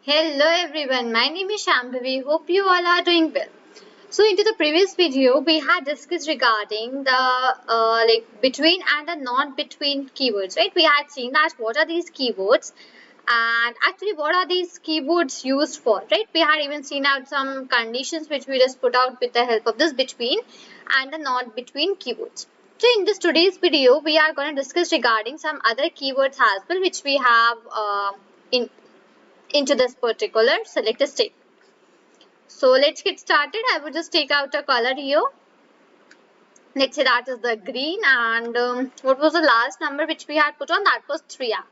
Hello everyone, my name is Shambhavi. Hope you all are doing well. So into the previous video, we had discussed regarding the between and the not between keywords, right? We had seen that what are these keywords and actually what are these keywords used for, right? We had even seen out some conditions which we just put out with the help of this between and the not between keywords. So in this today's video, we are going to discuss regarding some other keywords as well which we have in into this particular select a state. So let's get started. I will just take out a color here. Let's say that is the green, and what was the last number which we had put on? That was 3. Yeah.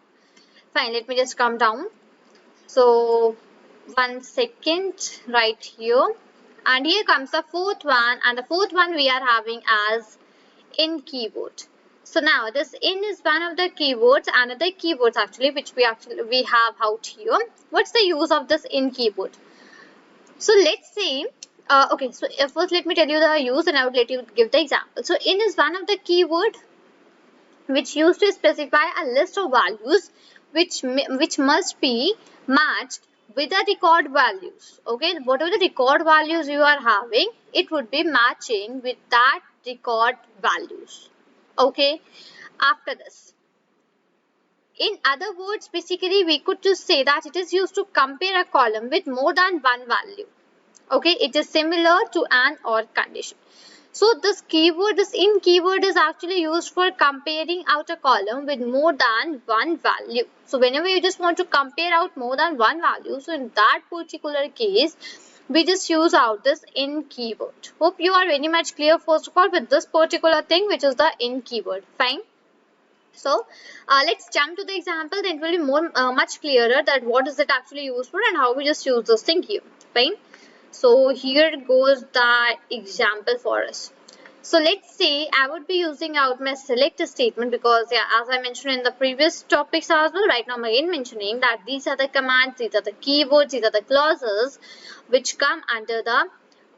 Fine, let me just come down. So 1 second right here, and here comes the fourth one, and the fourth one we are having as in keyword. So now this in is one of the keywords, another keywords actually which we have out here. What's the use of this in keyword? So let's say, okay, so first let me tell you the use and I would let you give the example. So in is one of the keyword which used to specify a list of values which must be matched with the record values. Okay, whatever the record values you are having, it would be matching with that record values. Okay, after this. In other words, basically we could just say that it is used to compare a column with more than one value. Okay, it is similar to an or condition. So this keyword, this in keyword is actually used for comparing out a column with more than one value. So whenever you just want to compare out more than one value, so in that particular case, we just use out this in keyword. Hope you are very much clear first of all with this particular thing which is the in keyword. Fine. So let's jump to the example, then it will be more much clearer that what is it actually used for and how we just use this thing here. Fine. So here goes the example for us. So let's say I would be using out my select statement because yeah, as I mentioned in the previous topics as well, right now I'm again mentioning that these are the commands, these are the keywords, these are the clauses which come under the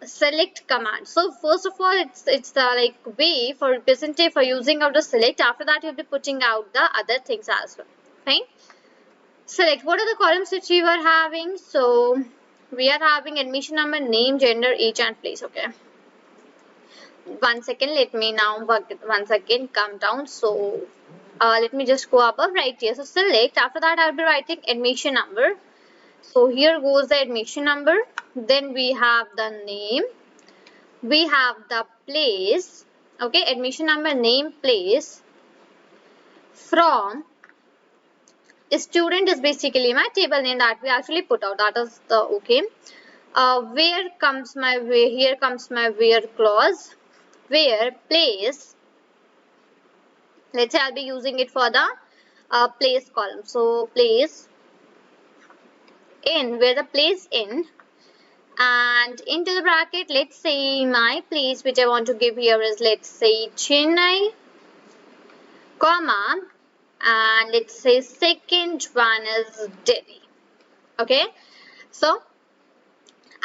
select command. So first of all, it's the way for representative for using out the select. After that, you'll be putting out the other things as well. Fine. Select what are the columns which we were having. So we are having admission number, name, gender, age, and place. Okay. 1 second. Let me now once again come down. So let me just go above right here. So select. After that, I'll be writing admission number. So here goes the admission number. Then we have the name. We have the place. Okay, admission number, name, place. From student is basically my table name that we actually put out. That is the okay. Where comes my where? Here comes my where clause. Where place. Let's say I'll be using it for the place column. So place in where the place in. And into the bracket, let's say my place which I want to give here is, let's say, Chennai, comma, and let's say second one is Delhi. Okay, so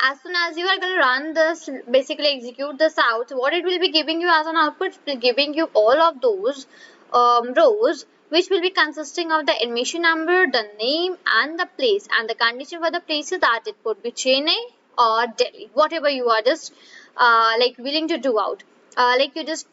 as soon as you are going to run this, basically execute this out, what it will be giving you as an output, it will be giving you all of those rows which will be consisting of the admission number, the name, and the place, and the condition for the place is that it could be Chennai or Delhi, whatever you are just willing to do out.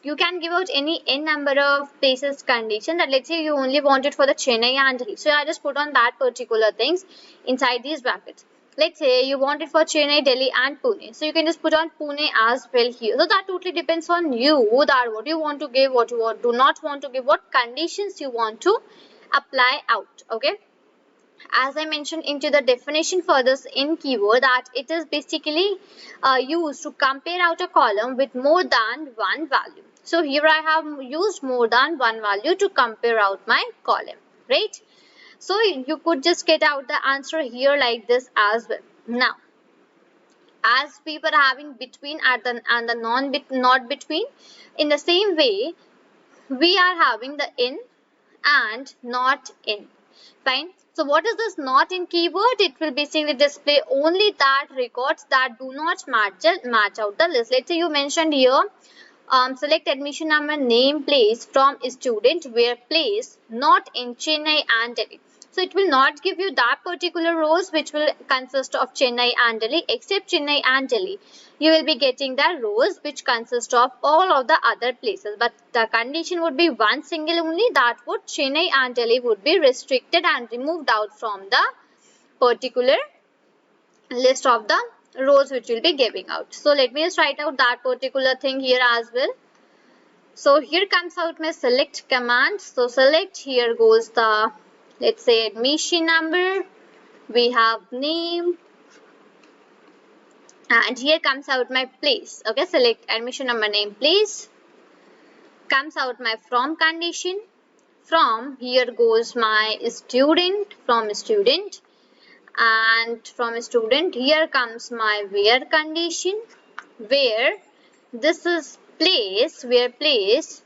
You can give out any n number of places condition that, let's say, you only want it for the Chennai and Delhi. So I just put on that particular things inside these brackets. Let's say you want it for Chennai, Delhi, and Pune. So you can just put on Pune as well here. So that totally depends on you, that what you want to give, what you do not want to give, what conditions you want to apply out. Okay. As I mentioned into the definition for this in keyword, that it is basically used to compare out a column with more than one value. So here I have used more than one value to compare out my column, right? So you could just get out the answer here like this as well. Now, as we were having between and the not between, in the same way, we are having the in and not in. Fine. So what is this not in keyword? It will basically display only that records that do not match out the list. Let's say you mentioned here, select admission number, name, place from student, where place not in Chennai and Delhi. So it will not give you that particular rows which will consist of Chennai and Delhi. Except Chennai and Delhi, you will be getting the rows which consist of all of the other places. But the condition would be one single only, that would Chennai and Delhi would be restricted and removed out from the particular list of the rows which will be giving out. So let me just write out that particular thing here as well. So here comes out my select command. So select, here goes the, let's say, admission number, we have name, and here comes out my place. Okay, select admission number, name, place. Comes out my from condition. From, here goes my student, from student, and from student here comes my where condition, where this is place, where place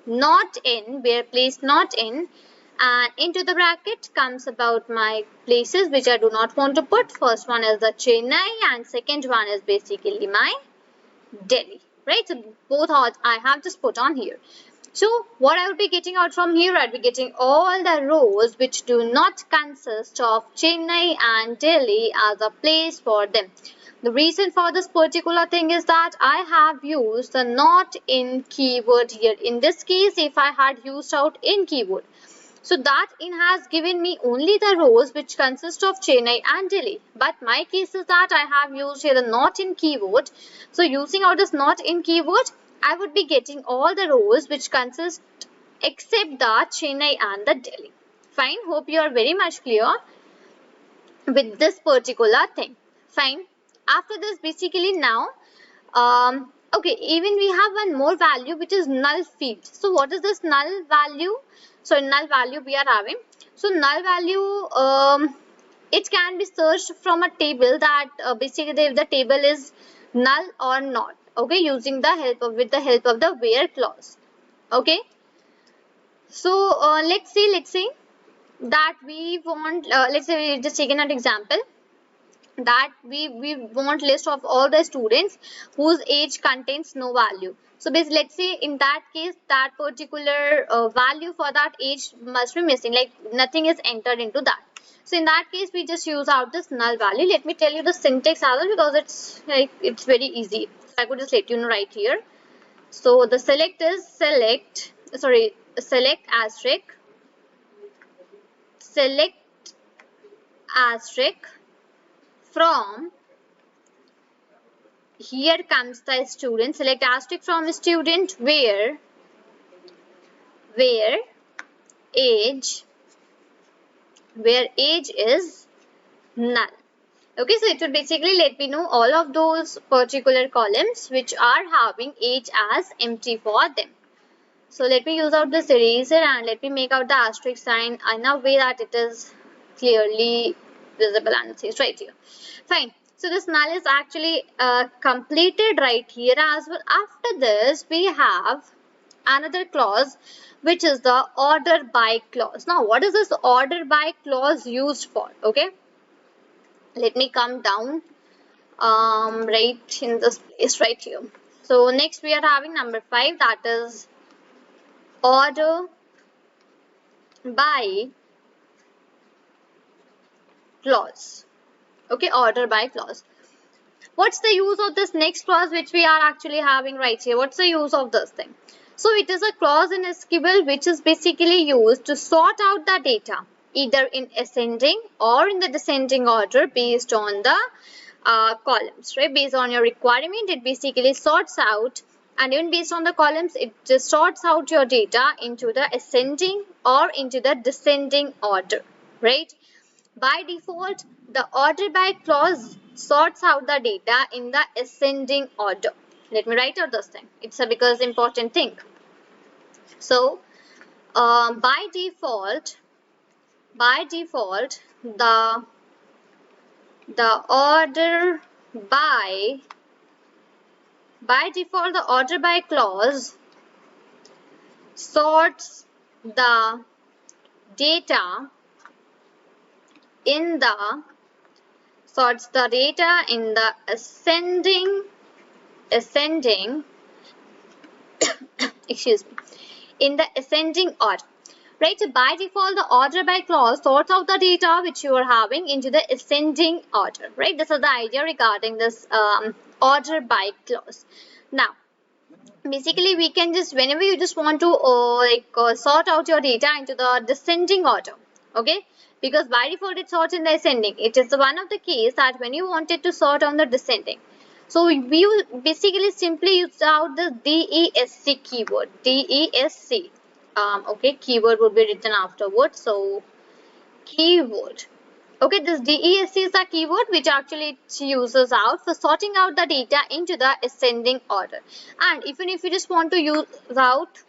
not in, where place not in, and into the bracket comes about my places which I do not want to put. First one is the Chennai and second one is basically my Delhi, right? So both I have just put on here. So what I would be getting out from here, I'd be getting all the rows which do not consist of Chennai and Delhi as a place for them. The reason for this particular thing is that I have used the not in keyword here. In this case, if I had used out in keyword, so that in has given me only the rows which consist of Chennai and Delhi. But my case is that I have used here the not in keyword. So using out this not in keyword, I would be getting all the rows which consist except the Chennai and the Delhi. Fine. Hope you are very much clear with this particular thing. Fine. After this, basically now, okay, even we have one more value which is null field. So what is this null value? So null value we are having. So null value, it can be searched from a table that basically if the table is null or not. Okay, using the help of with the help of the where clause. Okay. So let's see that we want. Let's say we just taken an example that we want list of all the students whose age contains no value. So basically, let's say in that case that particular value for that age must be missing, like nothing is entered into that. So in that case we just use out this null value. Let me tell you the syntax as well because it's very easy. So I could just let you know right here. So the select is select asterisk from, here comes the student, select asterisk from student where age is null. Okay, so it will basically let me know all of those particular columns which are having age as empty for them. So let me use out this eraser and let me make out the asterisk sign in a way that it is clearly visible and it's right here. Fine. So this null is actually completed right here as well. After this, we have another clause which is the order by clause. Now, what is this order by clause used for? Okay. Let me come down right in this place right here. So next we are having number 5, that is order by clause. Okay, order by clause. What's the use of this next clause which we are actually having right here? What's the use of this thing? So it is a clause in SQL which is basically used to sort out the data either in ascending or in the descending order based on the columns, right? Based on your requirement, it basically sorts out, and even based on the columns, it just sorts out your data into the ascending or into the descending order, right? By default, the order by clause sorts out the data in the ascending order. Let me write out this thing. It's a because important thing. So, by default, the order by default the order by clause sorts the data in the ascending excuse me, in the ascending order. right? So by default, the order by clause sorts out the data which you are having into the ascending order, right? This is the idea regarding this order by clause. Now, basically we can just, whenever you just want to sort out your data into the descending order, okay, because by default it sorts in the ascending. It is one of the case that when you wanted to sort on the descending, so we will basically simply use out the DESC keyword. DESC, okay, keyword would be written afterwards. So keyword, okay, this DESC is the keyword which actually it uses out for sorting out the data into the ascending order. And even if you just want to use out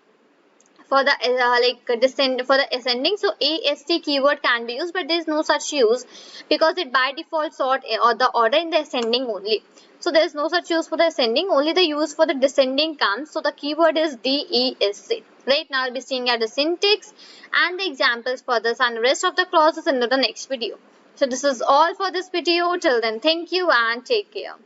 for the descend for the ascending, so AST keyword can be used, but there is no such use because it by default sort or the order in the ascending only. So there is no such use for the ascending, only the use for the descending comes. So the keyword is DESC. Right, now I'll be seeing at the syntax and the examples for this and the rest of the clauses in the next video. So this is all for this video. Till then, thank you and take care.